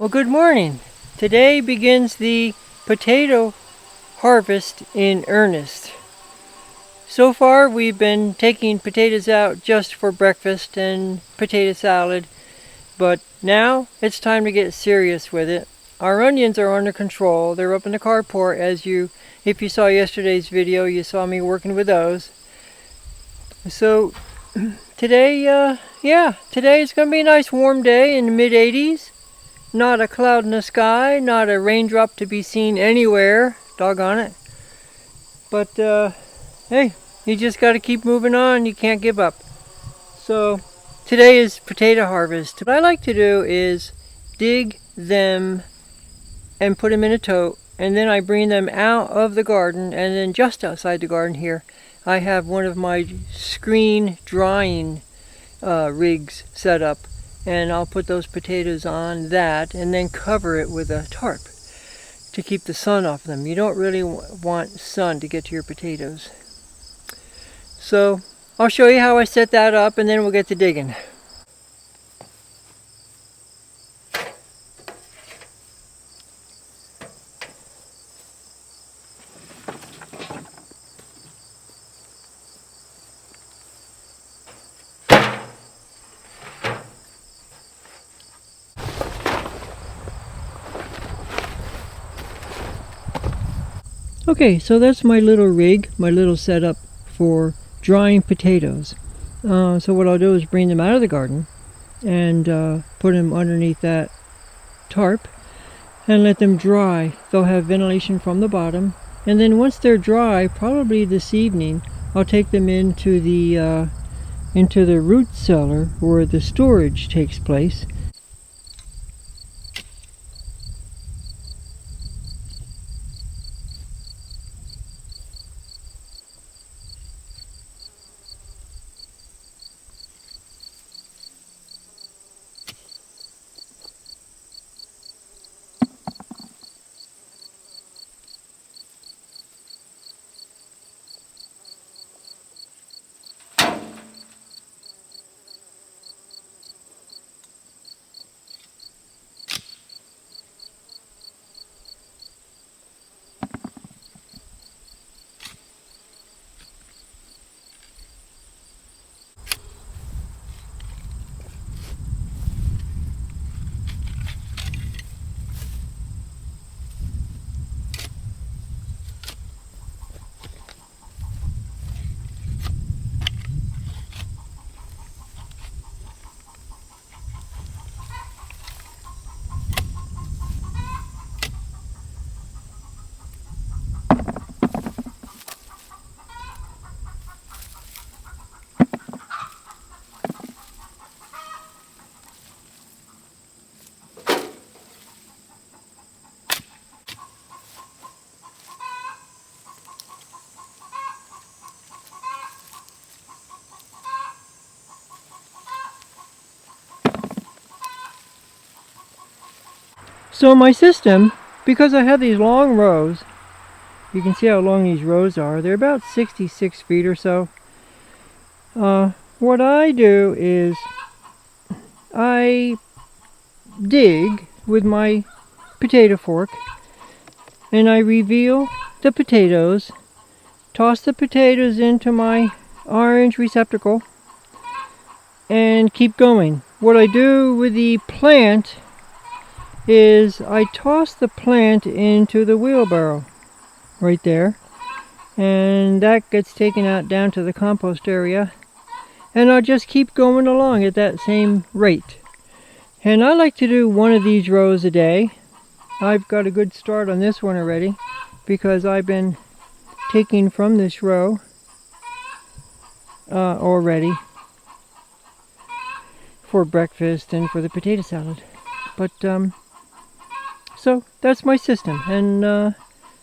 Well, good morning. Today begins the potato harvest in earnest. So far we've been taking potatoes out just for breakfast and potato salad, but now it's time to get serious with it. Our onions are under control. They're up in the carport. If you saw yesterday's video, you saw me working with those. So today is going to be a nice warm day in the mid-80s. Not a cloud in the sky, not a raindrop to be seen anywhere, doggone it. But hey, you just got to keep moving on, you can't give up. So today is potato harvest. What I like to do is dig them and put them in a tote, and then I bring them out of the garden, and then just outside the garden here I have one of my screen drying rigs set up. And I'll put those potatoes on that and then cover it with a tarp to keep the sun off them. You don't really want sun to get to your potatoes. So I'll show you how I set that up and then we'll get to digging. Okay, so that's my little rig, my little setup for drying potatoes. So what I'll do is bring them out of the garden and put them underneath that tarp and let them dry. They'll have ventilation from the bottom, and then once they're dry, probably this evening, I'll take them into the root cellar where the storage takes place. So my system, because I have these long rows, you can see how long these rows are. They're about 66 feet or so. What I do is I dig with my potato fork and I reveal the potatoes, toss the potatoes into my orange receptacle, and keep going. What I do with the plant is I toss the plant into the wheelbarrow right there, and that gets taken out down to the compost area, and I'll just keep going along at that same rate. And I like to do one of these rows a day. I've got a good start on this one already because I've been taking from this row already for breakfast and for the potato salad. But so that's my system, and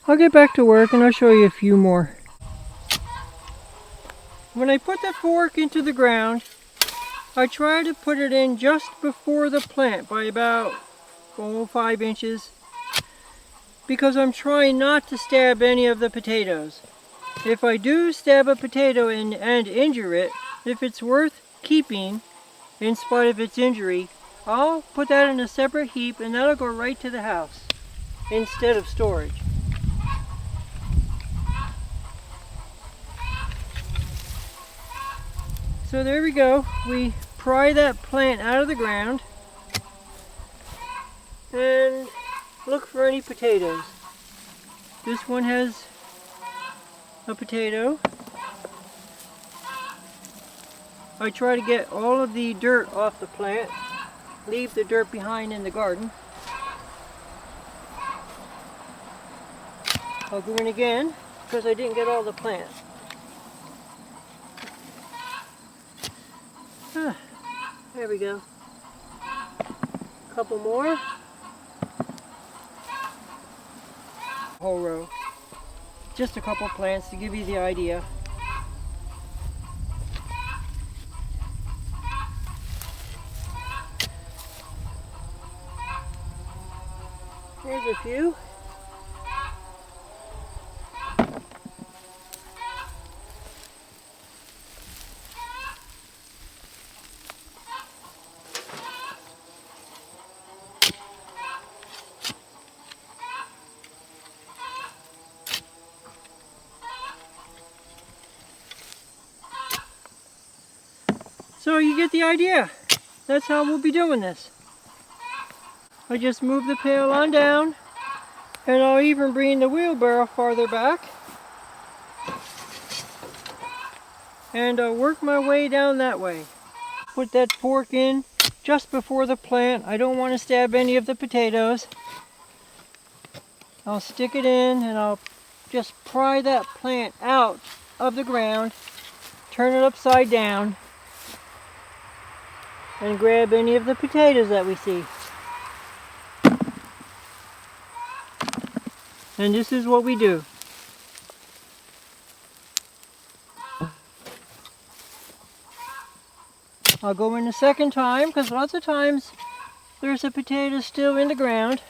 I'll get back to work and I'll show you a few more. When I put the fork into the ground, I try to put it in just before the plant by about 5 inches, because I'm trying not to stab any of the potatoes. If I do stab a potato and injure it, if it's worth keeping in spite of its injury, I'll put that in a separate heap and that'll go right to the house instead of storage. So there we go. We pry that plant out of the ground and look for any potatoes. This one has a potato. I try to get all of the dirt off the plant, leave the dirt behind in the garden. I'll go in again because I didn't get all the plant. There we go. A couple more. Whole row. Just a couple plants to give you the idea. Here's a few. So you get the idea. That's how we'll be doing this. I just move the pail on down, and I'll even bring the wheelbarrow farther back. And I'll work my way down that way. Put that fork in just before the plant. I don't want to stab any of the potatoes. I'll stick it in and I'll just pry that plant out of the ground, turn it upside down, and grab any of the potatoes that we see. And this is what we do. I'll go in a second time because lots of times there's a potato still in the ground.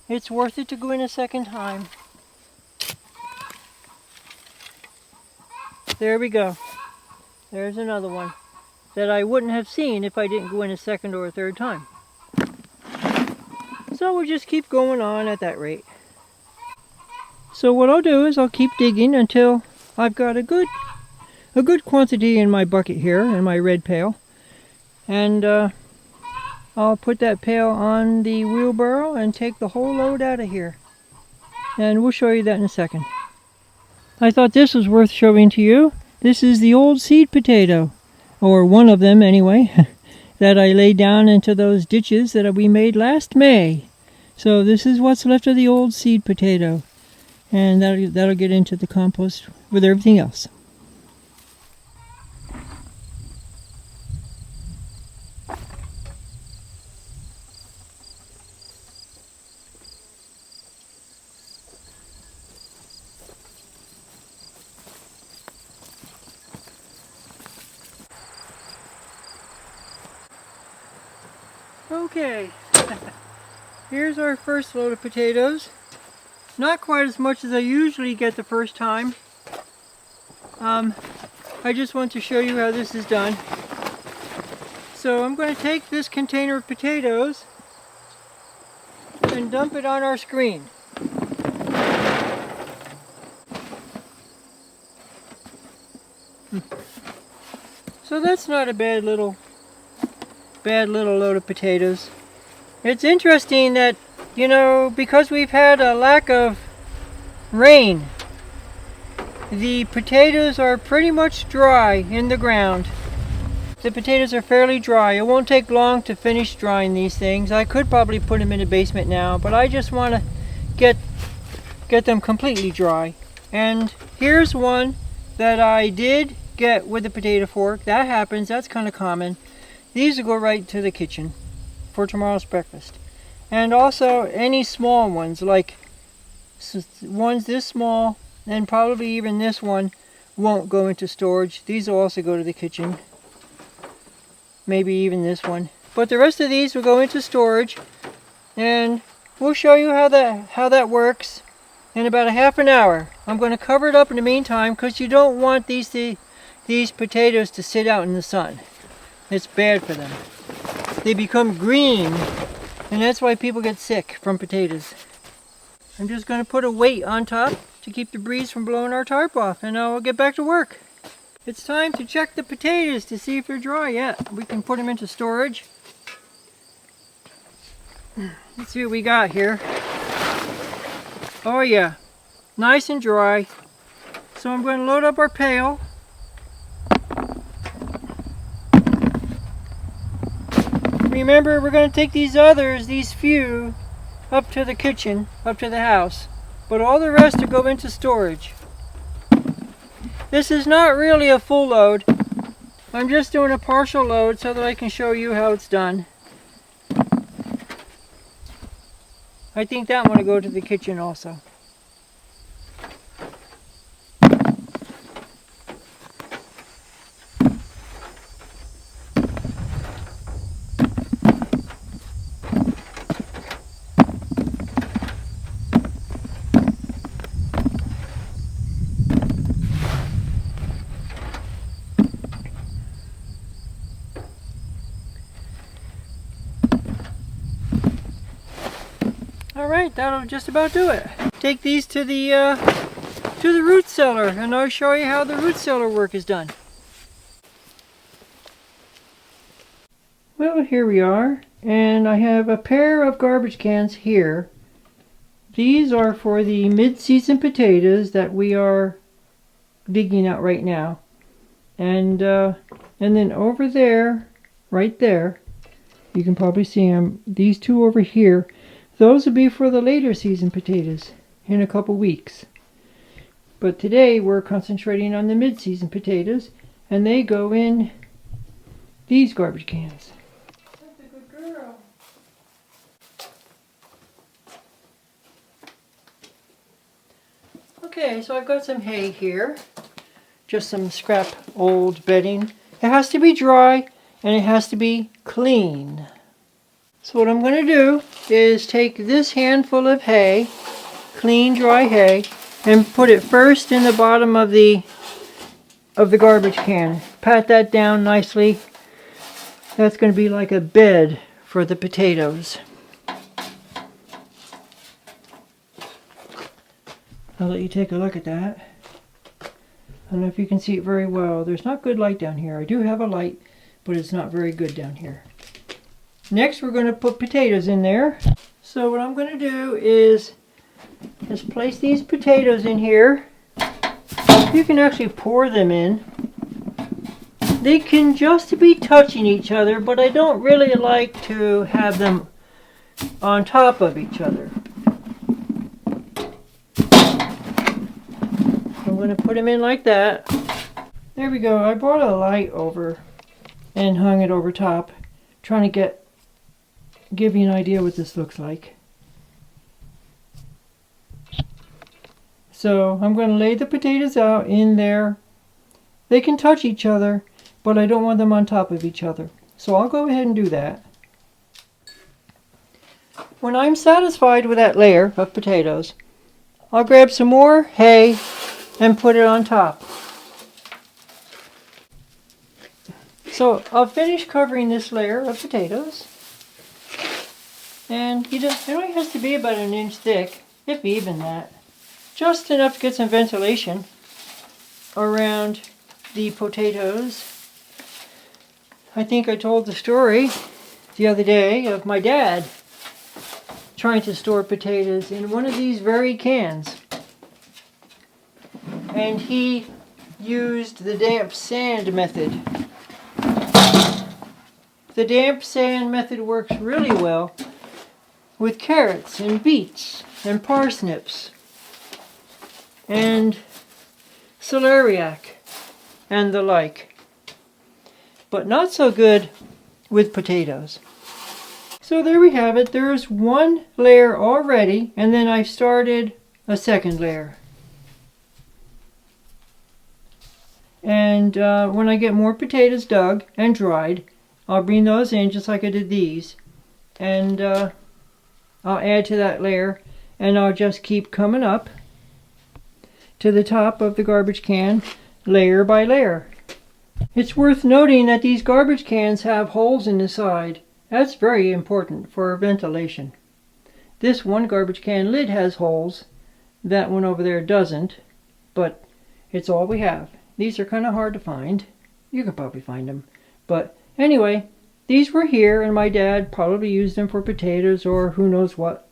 It's worth it to go in a second time. There we go. There's another one that I wouldn't have seen if I didn't go in a second or a third time. So we'll just keep going on at that rate. So what I'll do is I'll keep digging until I've got a good quantity in my bucket here, in my red pail. And I'll put that pail on the wheelbarrow and take the whole load out of here. And we'll show you that in a second. I thought this was worth showing to you. This is the old seed potato, or one of them anyway, that I laid down into those ditches that we made last May. So this is what's left of the old seed potato. And that'll get into the compost with everything else. Okay, here's our first load of potatoes. Not quite as much as I usually get the first time. I just want to show you how this is done. So I'm going to take this container of potatoes and dump it on our screen. So that's not a bad little load of potatoes. It's interesting that, you know, because we've had a lack of rain, the potatoes are pretty much dry in the ground. The potatoes are fairly dry. It won't take long to finish drying these things. I could probably put them in the basement now, but I just want to get them completely dry. And here's one that I did get with the potato fork. That happens. That's kind of common. These will go right to the kitchen for tomorrow's breakfast. And also any small ones, like ones this small, and probably even this one, won't go into storage. These will also go to the kitchen. Maybe even this one. But the rest of these will go into storage, and we'll show you how that works in about a half an hour. I'm going to cover it up in the meantime because you don't want these potatoes to sit out in the sun. It's bad for them. they become green, and that's why people get sick from potatoes. I'm just going to put a weight on top to keep the breeze from blowing our tarp off, and I'll get back to work. It's time to check the potatoes to see if they're dry yet. We can put them into storage. Let's see what we got here. Oh yeah, nice and dry. So I'm going to load up our pail. Remember, we're going to take these others, these few, up to the kitchen, up to the house. But all the rest to go into storage. This is not really a full load. I'm just doing a partial load so that I can show you how it's done. I think that one will go to the kitchen also. Alright, that'll just about do it. Take these to the root cellar, and I'll show you how the root cellar work is done. Well, here we are, and I have a pair of garbage cans here. These are for the mid-season potatoes that we are digging out right now. And then over there, right there, you can probably see them, these two over here, those will be for the later season potatoes in a couple weeks. But today we're concentrating on the mid-season potatoes, and they go in these garbage cans. That's a good girl. Okay, so I've got some hay here. Just some scrap old bedding. It has to be dry and it has to be clean. So what I'm going to do is take this handful of hay, clean dry hay, and put it first in the bottom of the garbage can. Pat that down nicely. That's going to be like a bed for the potatoes. I'll let you take a look at that. I don't know if you can see it very well. There's not good light down here. I do have a light, but it's not very good down here. Next, we're going to put potatoes in there. So what I'm going to do is just place these potatoes in here. You can actually pour them in. They can just be touching each other, but I don't really like to have them on top of each other. I'm going to put them in like that. There we go. I brought a light over and hung it over top, trying to give you an idea what this looks like. So I'm going to lay the potatoes out in there. They can touch each other, but I don't want them on top of each other. So I'll go ahead and do that. When I'm satisfied with that layer of potatoes, I'll grab some more hay and put it on top. So I'll finish covering this layer of potatoes. And it only has to be about 1 inch thick, if even that. Just enough to get some ventilation around the potatoes. I think I told the story the other day of my dad trying to store potatoes in one of these very cans. And he used the damp sand method. The damp sand method works really well with carrots and beets and parsnips and celeriac and the like, but not so good with potatoes. So there we have it. There's one layer already, and then I started a second layer. And when I get more potatoes dug and dried, I'll bring those in just like I did these, and I'll add to that layer, and I'll just keep coming up to the top of the garbage can layer by layer. It's worth noting that these garbage cans have holes in the side. That's very important for ventilation. This one garbage can lid has holes. That one over there doesn't, but it's all we have. These are kind of hard to find. You can probably find them. But anyway, these were here, and my dad probably used them for potatoes or who knows what.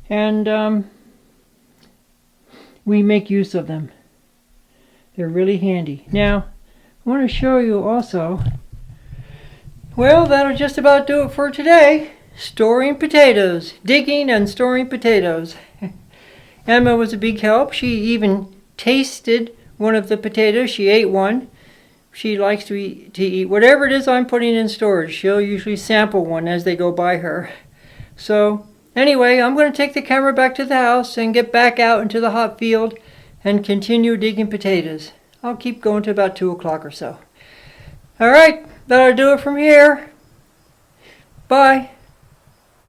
And we make use of them. They're really handy. Now, I want to show you also, well, that'll just about do it for today. Storing potatoes, digging and storing potatoes. Emma was a big help. She even tasted one of the potatoes. She ate one. She likes to eat whatever it is I'm putting in storage. She'll usually sample one as they go by her. So anyway, I'm going to take the camera back to the house and get back out into the hot field and continue digging potatoes. I'll keep going to about 2 o'clock or so. All right, that'll do it from here. Bye.